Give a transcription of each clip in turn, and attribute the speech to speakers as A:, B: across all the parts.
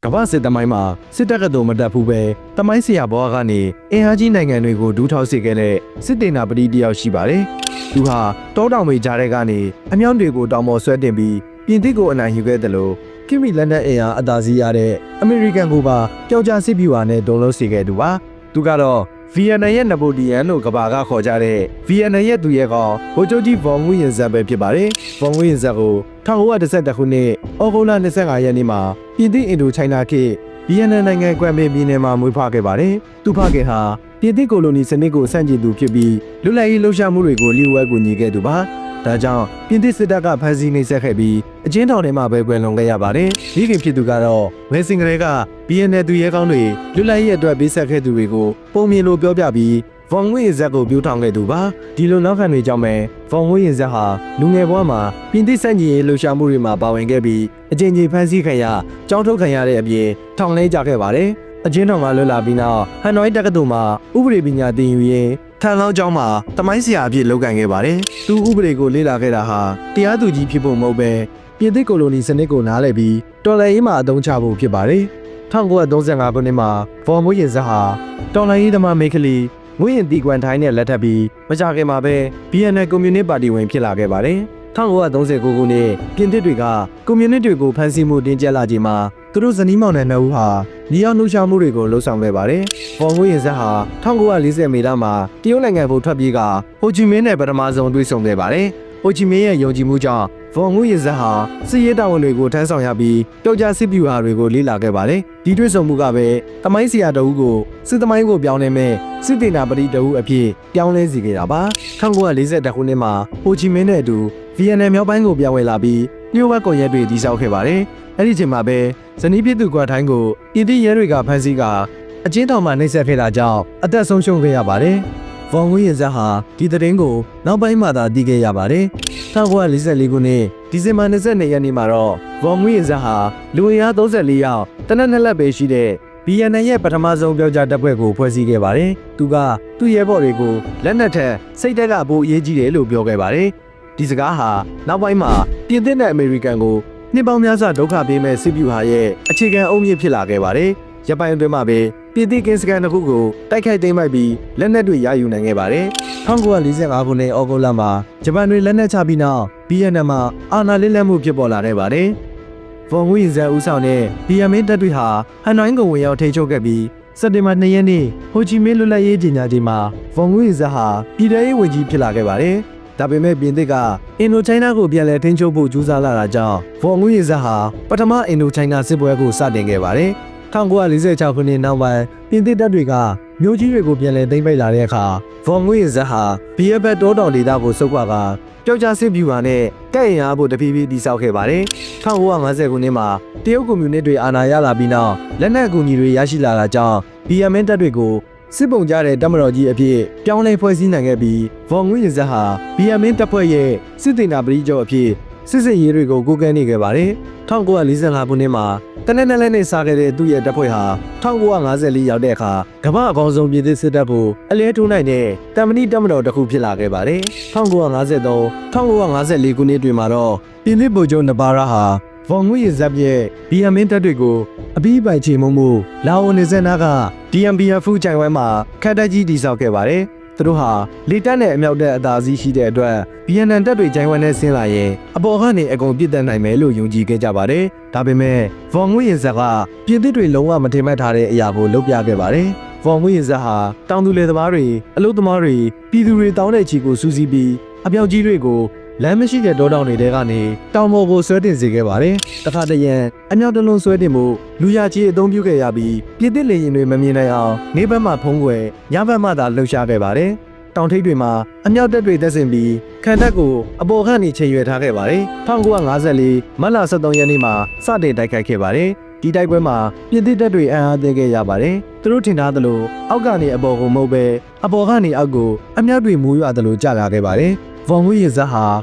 A: ကမ္ဘာစစ်သမိုင်းမှာစစ်တပ်ကတော့မတက်ဘူးပဲသမိုင်းဆရာဘွားကနေအင်အားကြီးနိုင်ငံတွေကိုဒူးထောက်စေခဲ့တဲ့စစ်တေနာပတိတယောက်ရှိပါတယ်။သူဟာတောတောင်တွေကြားထဲကနေအမြောင်းတွေကိုတောင်ပေါ်ဆွဲတင်ပြီးပြင်သစ်ကိုအနိုင်ယူခဲ့တယ်လို့ကိမီလက်နက်အင်အားအသာစီးရတဲ့အမေရိကန်ကိုပါပျောက်ကြားစစ်ဗျူဟာနဲ့ဒုံလုံးစေခဲ့သူပါ။သူကတော့ဗီယက်နမ်ရဲ့နပိုလီယန်လို့ကမ္ဘာကခေါ်ကြတဲ့ဗီယက်နမ်ရဲ့သူရဲကောင်ဗိုလ်ချုပ်ကြီးဗော်ငွေရင်ဇက်ပဲဖြစ်ပါတယ်။ဗော်ငွေရင်ဇက်ကို1912ခုနှစ်ဩဂုတ်လ25ရက်နေ့မှာပြင်သစ်အင်ဒိုချိုင်းနာခေတ်ဗီယက်နမ်နိုင်ငံကွမ်မေပြည်နယ်မှာမွေးဖွားခဲ့ပါတယ်။သူဖခင်ဟာပြင်သစ်ကိုလိုနီစနစ်ကိုဆန့်ကျင်သူဖြစ်ပြီးလွတ်လပ်ရေးလှုပ်ရှားမှုတွေကိုလျှို့ဝှက်ကူညီခဲ့သူပါ။ဒါကြောင့်ပြင်သစ်စစ်တပ်ကဖမ်းဆီးနှိပ်စက်ခဲ့ပြီးအကျဉ်းထောင်ထဲမှာပဲကွယ်လွန်ခဲ့ရပါတယ်။ဒီခင်ဖြစ်သူကတော့ငယ်စဉ်ကတည်းကဗီယက်နမ်သူရဲကောင်းတွေလွတ်လပ်ရေးအတွက်ပေးဆက်ခဲ့သူတွေကိုပုံမြင်လိုပြောပြပြီးဗော်ငွေရင်ဇက်ကိုပြောထောင်ခဲ့သူပါဒီလိုနောက်ခံတွေကြောင့်ပဲဗော်ငွေရင်ဇက်ဟာလူငယ်ဘဝမှာပြင်သစ်စန့်ကျင်ရေးလှုပ်ရှားမှုတွေမှာပါဝင်ခဲ့ပြီးအကြိမ်ကြိမ်ဖမ်းဆီးခံရကြောင်းထုတ်ခံရတဲ့အပြင်ထောင်လဲကြခဲ့ပါတယ်အကျဉ်းထောင်ကလွတ်လာပြီးနောက်ဟန်နွိုင်းတက္ကသိုလ်မှာဥပဒေပညာသင်ယူရင်းထန်လောင်းကျောင်းမှာတမိုင်းဆရာအဖြစ်လုပ်ကိုင်ခဲ့ပါတယ်သူဥပဒေကိုလေ့လာခဲ့တာဟာတရားသူကြီးဖြစ်ဖို့မဟုတ်ပဲပြင်သစ်ကိုလိုနီစနစ်ကိုနားလည်ပြီးတော်လှန်ရေးမှာအသုံးချဖို့ဖြစ်ပါတယ်1935ခုနှစ်မှာဗော်ငွေရင်ဇက်ဟာတော်လှန်ရေးသမားမိတ်ကလေးငွေရင်တီကွမ်ထိုင်းနဲ့လက်ထပ်ပြီးမကြခင်မှာပဲ BNN ကွန်မြူနစ်ပါတီဝင်ဖြစ်လာခဲ့ပါတယ်1939ခုနှစ်ပြင်သစ်တွေကကွန်မြူနစ်တွေကိုဖမ်းဆီးမှုတင်းကျပ်လာချိန်မှာသူတို့ဇနီးမောင်နှံနှစ်ဦးဟာနေရောက်လှုပ်ရှားမှုတွေကိုလှုပ်ဆောင်ခဲ့ပါတယ်။ဗော်ငွေရင်ဇက်ဟာ1940မေလမှာတရုတ်နိုင်ငံကိုထွက်ပြေးကဟိုချီမင်းနဲ့ပထမဆုံးတွေ့ဆုံခဲ့ပါတယ်။ဟိုချီမင်းရဲ့ယုံကြည်မှုကြောင့်ဗော်ငွေရင်ဇက်ဟာစစ်ရေးတာဝန်တွေကိုထမ်းဆောင်ရပြီးပျောက်ကြားစစ်ဗျူဟာတွေကိုလေ့လာခဲ့ပါတယ်။ဒီတွေ့ဆုံမှုကပဲသမိုင်းဆရာတဦးကိုစစ်သမိုင်းကိုပြောင်းလဲမဲ့စစ်တေနာပတိတဦးအဖြစ်ပြောင်းလဲစေခဲ့တာပါ။1940ခုနှစ်မှာဟိုချီမင်းနဲ့အတူဗီယက်နမ်မြောက်ပိုင်းကိုပြောင်းဝင်လာပြီးလျှို့ဝှက်ကွန်ရက်တွေတည်ဆောက်ခဲ့ပါတယ်။အဲ့ဒီချိန်မှာပဲဇနီးဖြစ်သူကွာထိုင်းကိုပြည်သစ်ရဲတွေကဖမ်းဆီးကအကျဉ်းထောင်မှာနှိပ်စက်ခဲ့တာကြောင့်အသက်ဆုံးရှုံးခဲ့ရပါတယ်။ဗော်ငွေရင်ဇက်ဟာဒီသတင်းကိုနောက်ပိုင်းမှသာသိခဲ့ရပါတယ်။1944ခုနှစ်ဒီဇင်ဘာ22ရက်နေ့မှာတော့ဗော်ငွေရင်ဇက်ဟာလူဝင်အား34ယောက်တနက်နှစ်လက်ပဲရှိတဲ့ဗီယက်နမ်ရဲ့ပထမဆုံးပြောက်ကြားတပ်ဖွဲ့ကိုဖွဲ့စည်းခဲ့ပါတယ်။သူကသူ့ရဲဘော်တွေကိုလက်နက်ထက်စိတ်ဓာတ်ကအဖို့အရေးကြီးတယ်လို့ပြောခဲ့ပါတယ်။ဒီစကားဟာနောက်ပိုင်းမှာပြင်သစ်နဲ့အမေရိကန်ကိုနှစ်ပေါင်းများစွာဒုက္ခပေးမဲ့စစ်ဗျူဟာရဲ့အခြေခံအုတ်မြစ်ဖြစ်လာခဲ့ပါတယ်။ရပိုင်းအတွင်းမှာပဲပြည်သစ်ကင်းစကန်တစ်ခုကိုတိုက်ခိုက်သိမ်းပိုက်ပြီးလက်နက်တွေရယူနိုင်ခဲ့ပါတယ်။1945ခုနှစ်ဩဂုတ်လမှာဂျပန်တွေလက်နက်ချပြီးနောက်ဗီယက်နမ်မှာအာဏာလက်မှုဖြစ်ပေါ်လာခဲ့ပါတယ်။ဗော်ငွေရင်ဇက်ဦးဆောင်တဲ့ဗီယက်မင်းတပ်တွေဟာဟန်နွိုင်းကိုဝင်ရောက်ထိန်းချုပ်ခဲ့ပြီးစက်တင်ဘာ2ရက်နေ့ဟိုချီမင်းလွတ်လပ်ရေးကြေညာချိန်မှာဗော်ငွေရင်ဇက်ဟာပြည်ထရေးဝန်ကြီးဖြစ်လာခဲ့ပါတယ်။ဒါပေမဲ့ပြင်သစ်ကအင်ဒိုချိုင်းနာကိုပြန်လည်ထိန်းချုပ်ဖို့ကြိုးစားလာတာကြောင့်ဗော်ငွေရင်ဇက်ဟာပထမအင်ဒိုချိုင်းနာစစ်ပွဲကိုစတင်ခဲ့ပါတယ်1946ခုနှစ်နောက်ပိုင်းပြင်သစ်တပ်တွေကမြို့ကြီးတွေကိုပြန်လည်သိမ်းပိုက်လာတဲ့အခါဗော်ငွေရင်ဇက်ဟာဘီယက်ဘက်တောတောင်ဒေသကိုဆုတ်ခွာကပျောက်ကြားစစ်ဗျူဟာနဲ့ကဲ့ရင်အားဖို့တဖြည်းဖြည်းတည်ဆောက်ခဲ့ပါတယ်1950ခုနှစ်မှာတရုတ်ကွန်မြူနစ်တွေအာဏာရလာပြီးနောက်လက်နက်အကူအညီတွေရရှိလာတာကြောင့်ဗီယက်မင်းတပ်တွေကိုစစ်ပုံကြတဲ့တပ်မတော်ကြီးအဖြစ်ပြောင်းလဲဖွဲ့စည်းနိုင်ခဲ့ပြီးဗော်ငွေရင်ဇက်ဟာဗီယက်မင်းတပ်ဖွဲ့ရဲ့စစ်တေနာပတိချုပ်အဖြစ်စစ်ရေးတွေကိုကိုးကန့်နေခဲ့ပါတယ်1945ခုနှစ်မှာတနက်နဲ့နဲ့စားခဲ့တဲ့သူ့ရဲ့တပ်ဖွဲ့ဟာ1954ရောက်တဲ့အခါကမ္ဘာအကောင်းဆုံးပြည်သစ်စစ်တပ်ကိုအလဲထိုးနိုင်တဲ့တမဏိတပ်မတော်တစ်ခုဖြစ်လာခဲ့ပါတယ်1953 1954ခုနှစ်တွင်မှာတော့ပြည်သစ်ဗိုလ်ချုပ်နဘာရာဟာဗော်ငွေရင်ဇက်ရဲ့ဗီယက်မင်းတပ်တွေကိုအပြီးပိုင်ချေမှုမှုလာအိုနေစနာက DMBF ဖူးကြိုင်ဝဲမှာခက်တက်ကြီးတည်ဆောက်ခဲ့ပါတယ်သူတို့ဟာလေတပ်နဲ့အမြောက်တပ်အသာစီးရှိတဲ့အတွက်ဗီယက်နမ်တပ်တွေဂျိုင်းဝမ်နဲ့ဆင်းလာရင်အပေါ်ကနေအကုန်ပြစ်တက်နိုင်မယ်လို့ယုံကြည်ခဲ့ကြပါတယ်။ဒါပေမဲ့ဗော်ငွေရင်ဇက်ကပြင်သစ်တွေလုံးဝမထင်မှတ်ထားတဲ့အရာကိုလုပ်ပြခဲ့ပါတယ်။ဗော်ငွေရင်ဇက်ဟာတောင်သူလယ်သမားတွေအလုပ်သမားတွေပြည်သူတွေတောင်းတဲ့ချီကိုစူးစီးပြီးအပြောက်ကြီးတွေကိုလမ်းမရှိတဲ့တောတောင်တွေထဲကနေတောင်ပေါ်ကိုဆွဲတင်စေခဲ့ပါတယ်။တခါတရံအမြောက်တလုံးဆွဲတင်မှုလူရကြီးအသုံးပြုခဲ့ရပြီးပြည်သစ်လေရင်တွေမမြင်နိုင်အောင်နေဘက်မှဖုံးကွယ်ညဘက်မှသာလှုပ်ရှားခဲ့ပါတယ်။တောင်ထိပ်တွေမှာအမြောက်တပ်တွေတက်ဆင်ပြီးခံတပ်ကိုအပေါ်ကနေချိန်ရွယ်ထားခဲ့ပါတယ်1954မတ်လ23ရက်နေ့မှာစတင်တိုက်ခိုက်ခဲ့ပါတယ်ဒီတိုက်ပွဲမှာပြည်သစ်တပ်တွေအံ့အားသင့်ခဲ့ရပါတယ်သူတို့ထင်ထားသလိုအောက်ကနေအပေါ်ကိုမဟုတ်ပဲအပေါ်ကနေအောက်ကိုအမြောက်တွေမူးရွာသလိုကျလာခဲ့ပါတယ်ဗော်ငွေရင်ဇက်ဟာ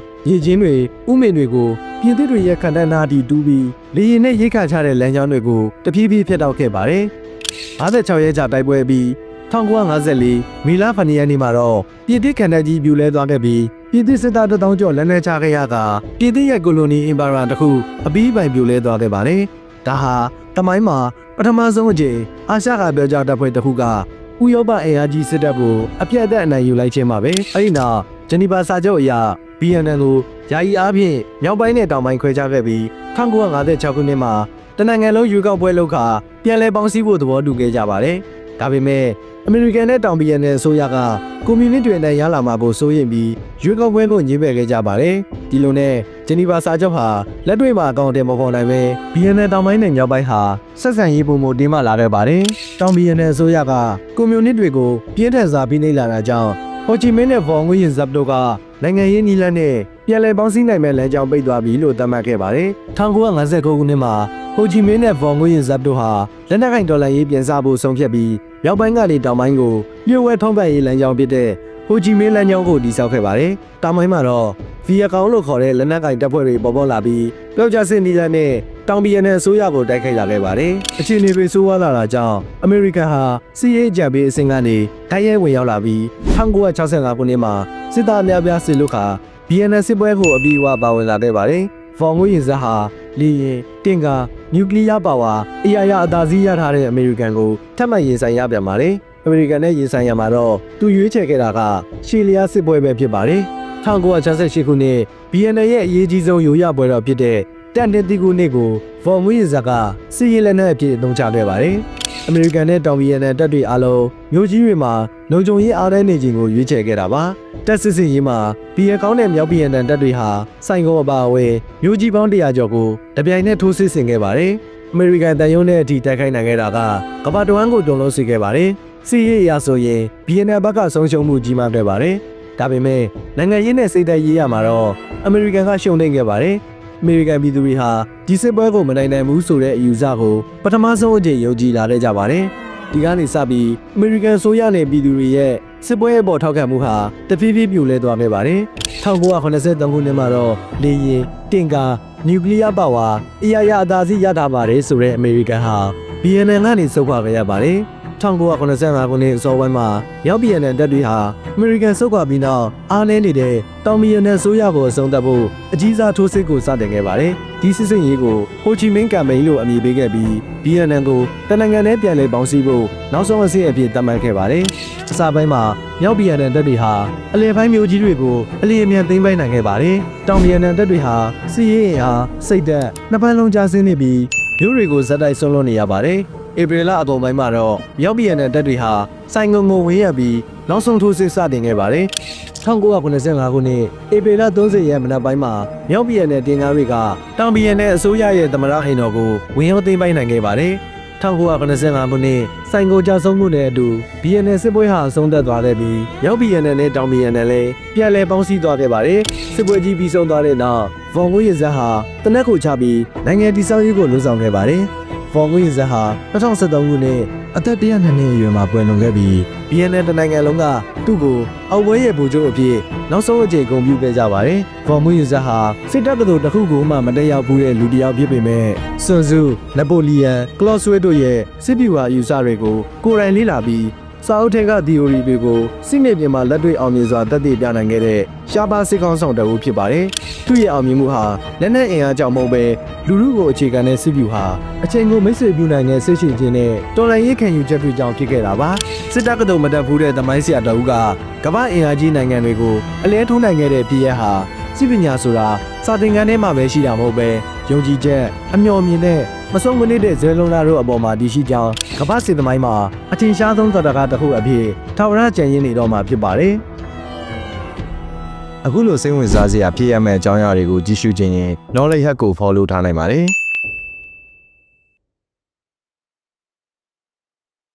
A: ရေချင်းတွေဥမင်တွေကိုပြည်သစ်တွေရဲ့ခံတပ်နာတီတူးပြီးလေရင်နဲ့ရိတ်ခါချတဲ့လမ်းကြောင်းတွေကိုတဖြည်းဖြည်းဖျက်တောက်ခဲ့ပါတယ်56ရက်ကြာတိုက်ပွဲပြီး1954မီလဖနီယန်နီမှာတော့ပြည်သစ်ခံတပ်ကြီးပြိုလဲသွားခဲ့ပြီးပြည်သစ်စစ်သား1000ကျော်လက်နက်ချခဲ့ရတာပြည်သစ်ရဲ့ကိုလိုနီအင်ပါရာတစ်ခုအပြီးပိုင်ပြိုလဲသွားခဲ့ပါတယ် ဒါဟာတမိုင်းမှာပထမဆုံးအကြိမ်အာရှကပြောကြားတပ်ဖွဲ့တစ်ခုကဥရောပအင်အားကြီးစစ်တပ်ကိုအပြတ်အသတ်အနိုင်ယူလိုက်ခြင်းပါပဲအဲဒီနောက်ဂျနီဗာစာချုပ်အရ BNN ကိုယာယီအားဖြင့်မြောက်ပိုင်းနဲ့တောင်ပိုင်းခွဲခြားခဲ့ပြီး1956ခုနှစ်မှာတနိုင်ငံလုံးရွေးကောက်ပွဲလုပ်ခါပြန်လည်ပေါင်းစည်းဖို့သဘောတူခဲ့ကြပါတယ်ဒါပေမဲ့အမေရိကန်နဲ့တောင် BNN အစိုးရကကွန်မြူနစ်တွေနဲ့ရလာမှာဖို့စိုးရိမ်ပြီးရွေးကောက်ပွဲကိုညှိပယ်ခဲ့ကြပါတယ်ဒီလိုနဲ့ဂျနီဗာစာချုပ်ဟာလက်တွေ့မှာအကောင့်အထည်မပေါ်နိုင်ပဲ BNN တောင်ပိုင်းနဲ့မြောက်ပိုင်းဟာဆက်ဆံရေးပုံမတင်းမာလာခဲ့ပါတယ်တောင် BNN အစိုးရကကွန်မြူနစ်တွေကိုပြင်းထန်စွာဖိနှိပ်လာတာကြောင့်ဟိုချီမင်းနဲ့ဗော်ငွေရင်ဇပ်တို့ကနိုင်ငံရေးနည်းလမ်းနဲ့ပြန်လည်ပေါင်းစည်းနိုင်မဲ့လမ်းကြောင်းပိတ်သွားပြီလို့သတ်မှတ်ခဲ့ပါတယ်1959ခုနှစ်မှာဟိုချီမင်းနဲ့ဗော်ငွေရင်ဇပ်တို့ဟာလက်နက်ကင်ဒေါ်လာရေးပြန်စားဖို့ဆုံးဖြတ်ပြီးမြောက်ပိုင်းကနေတောင်ပိုင်းကိုလျှို့ဝှက်ထုံးပတ်ရေးလမ်းကြောင်းဖြစ်တဲ့ဟိုချီမင်းလမ်းကြောင်းကိုတည်ဆောက်ခဲ့ပါတယ်တောင်ပိုင်းမှာတော့ဗီယက်ကောင်လို့ခေါ်တဲ့လက်နက်ကင်တပ်ဖွဲ့တွေပေါ်ပေါက်လာပြီးပျောက်ကြားစစ်နည်းလမ်းနဲ့တောင် BNN အစိုးရကိုတိုက်ခိုက်လာခဲ့ပါတယ်အခြေအနေတွေဆိုးဝါးလာတာကြောင့်အမေရိကန်ဟာစီးရေးကြံပေးအဆင့်ကနေတိုက်ရိုက်ဝင်ရောက်လာပြီး1965ခုနှစ်မှာစစ်သားအများပြားစစ်လုခါ BNN စစ်ပွဲကိုအပြီးအဝပါဝင်လာခဲ့ပါတယ်။ဖော်ငွေရင်ဇက်ဟာလေရင်တင်ကာနျူကလ িয়ার ပါဝါအရာရာအသာစီးရထားတဲ့အမေရိကန်ကိုထပ်မံရင်ဆိုင်ရပြန်ပါတယ်။အမေရိကန်နဲ့ရင်ဆိုင်ရမှာတော့သူရွေးချယ်ခဲ့တာကရှီလီယာစစ်ပွဲပဲဖြစ်ပါတယ်။1968ခုနှစ် BNN ရဲ့အရေးကြီးဆုံးရိုးရပွဲတော်ဖြစ်တဲ့တက်တဲ့တီကူနှစ်ကိုဖော်ငွေရင်ဇက်ကစစ်ရေးလက်နက်အဖြစ်အသုံးချခဲ့ပါတယ်။အမေရိကန်နဲ့တောင် BNN တပ်တွေအားလုံးမြို့ကြီးတွေမှာလုံခြုံရေးအားနည်းနေခြင်းကိုရွေးချယ်ခဲ့တာပါ။တက်စစ်စစ်ရေးမှာဘီယက်ကောင်းတဲ့မြောက် BNN တပ်တွေဟာစိုင်ကုန်းအပါအဝင်မြို့ကြီးပေါင်း100ကျော်ကိုတပြိုင်နက်ထိုးစစ်ဆင်ခဲ့ပါတယ်။အမေရိကန်တန်ယုံနဲ့အထိတိုက်ခိုက်နိုင်ခဲ့တာကကမ္ဘာတဝန်းကိုတုံ့လုံးစေခဲ့ပါတယ်။စစ်ရေးအရဆိုရင် BNN ဘက်ကဆုံးရှုံးမှုကြီးမားခဲ့ပါတယ်။ဒါပေမဲ့နိုင်ငံရေးနဲ့စိတ်သက်ရေးရမှာတော့အမေရိကန်ကရှုံးနိမ့်ခဲ့ပါတယ်။အမေရိကန်ပြည်သူတွေဟာဒီစစ်ပွဲကိုမနိုင်နိုင်ဘူးဆိုတဲ့အယူဆကိုပထမဆုံးအကြိမ်ယုံကြည်လာခဲ့ကြပါတယ်။ဒီကနေစပြီးအမေရိကန်ဆိုရနဲ့ပြည်သူတွေရဲ့စစ်ပွဲအပေါ်ထောက်ခံမှုဟာတဖြည်းဖြည်းပြိုလဲသွားခဲ့ပါတယ်။1983ခုနှစ်မှာတော့လေရင်တင်ကာနျူကလ িয়ার ပါဝါအရာရာအသာစီးရထားပါတယ်ဆိုတဲ့အမေရိကန်ဟာ BNN ကနေဆုတ်ခွာခဲ့ရပါတယ်။1985ခုနှစ်အစောပိုင်းမှာရောက် BNN တပ်တွေဟာအမေရိကန်ဆုတ်ခွာပြီးနောက်အားနည်းနေတဲ့တောင် BNN ဆိုရကိုအဆုံးသတ်ဖို့အကြီးစားထိုးစစ်ကိုစတင်ခဲ့ပါတယ်။ဒီစစ်စင်ရေးကိုဟိုချီမင်းကမ်ပိန်းလို့အမည်ပေးခဲ့ပြီး BNN ကိုတနိုင်ငံနဲ့ပြန်လည်ပေါင်းစည်းဖို့နောက်ဆုံးအဆင့်အဖြစ်သတ်မှတ်ခဲ့ပါတယ်။အစပိုင်းမှာမြောက် BNN တပ်တွေဟာအလယ်ပိုင်းမြို့ကြီးတွေကိုအလျင်အမြန်သိမ်းပိုက်နိုင်ခဲ့ပါတယ်။တောင် BNN တပ်တွေဟာစစ်ရေးအင်အားစိတ်သက်နှစ်ပတ်လုံးကြားဆင်းနေပြီးမြို့တွေကိုဇက်တိုက်ဆွန့်လွတ်နေရပါတယ်။ဧပြီလအကုန်ပိုင်းမှာတော့မြောက် BNN တပ်တွေဟာစိုင်ငုံငုံဝင်းရပြီးနောက်ဆုံးထိုးစစ်စတင်ခဲ့ပါတယ်။1985ခုနှစ်ဧပြီလ30ရက်မနက်ပိုင်းမှာမြောက် BNN တင်ကားတွေကတောင် BNN အစိုးရရဲ့သမ္မတအိမ်တော်ကိုဝင်ရောက်သိမ်းပိုက်နိုင်ခဲ့ပါတယ်။1985ခုနှစ်စိုင်ကိုကြဆုံးမှုနဲ့အတူ BNN စစ်ပွဲဟာအဆုံးသတ်သွားခဲ့ပြီးမြောက် BNN နဲ့တောင် BNN လည်းပြန်လည်ပေါင်းစည်းသွားခဲ့ပါတယ်။စစ်ပွဲကြီးပြီးဆုံးသွားတဲ့နောက်ဗော်ငွေရဇက်ဟာတနက်ကိုချပြီးနိုင်ငံတည်ဆောက်ရေးကိုလှုံ့ဆော်ခဲ့ပါတယ်။ဖော်ငွေဇက်ဟာ2013ခုနှစ်အသက်102နှစ်အရွယ်မှာပွင့်လွန်ခဲ့ပြီး BNN တနိုင်ငံလုံးကသူ့ကိုအောက်ပွဲရဲ့ဗိုလ်ချုပ်အဖြစ်နောက်ဆုံးအကြိမ်ဂုဏ်ပြုခဲ့ကြပါတယ်။ဖော်ငွေဇက်ဟာစစ်တပ်ကတော်တစ်ခုကိုမှမတက်ရောက်ဘူးတဲ့လူတစ်ယောက်ဖြစ်ပေမဲ့ဆွန်ဇူ၊နပိုလီယန်၊ကလော့ဆွေးတို့ရဲ့စစ်ဗျူဟာအယူဆတွေကိုကိုယ်တိုင်လေ့လာပြီးစာအုပ်ထဲက theory တွေကိုစစ်မြေပြင်မှာလက်တွေ့အောင်မြင်စွာသက်သေပြနိုင်ခဲ့တဲ့ရှားပါးစစ်ကောင်းဆောင်တအုပ်ဖြစ်ပါတယ်။သူ့ရဲ့အောင်မြင်မှုဟာလက်နက်အင်အားကြောင့်မဟုတ်ပဲလူထုကိုအခြေခံတဲ့စစ်ဗျူဟာအချိန်ကိုမိတ်ဆွေပြုနိုင်တဲ့စစ်ရှိခြင်းနဲ့တော်လှန်ရေးခံယူချက်တွေကြောင့်ဖြစ်ခဲ့တာပါ။စစ်တပ်ကတော်မတက်ဘူးတဲ့သမိုင်းဆရာတအုပ်ကကမ္ဘာအင်အားကြီးနိုင်ငံတွေကိုအလဲထိုးနိုင်ခဲ့တဲ့ပြည်ရဟာစစ်ပညာဆိုတာစာသင်ခန်းထဲမှာပဲရှိတာမဟုတ်ပဲယုံကြည်ချက်အမျှော်မြင်တဲ့မဆုံးမနစ်တဲ့ဇဲလုံးသားတို့အပေါ်မှာတည်ရှိကြောင်းကမ္ဘာစစ်သမိုင်းမှာအထင်ရှားဆုံးသတ္တကတစ်ခုအဖြစ်ထာဝရကျန်ရင်းနေတော့မှာဖြစ်ပါတယ်။အခုလိုစိတ်ဝင်စားစရာဖြစ်ရမယ့်အကြောင်းအရာတွေကိုကြည့်ရှုခြင်းရင် Knowledge Hub ကို follow ထားနိုင်ပါတယ်။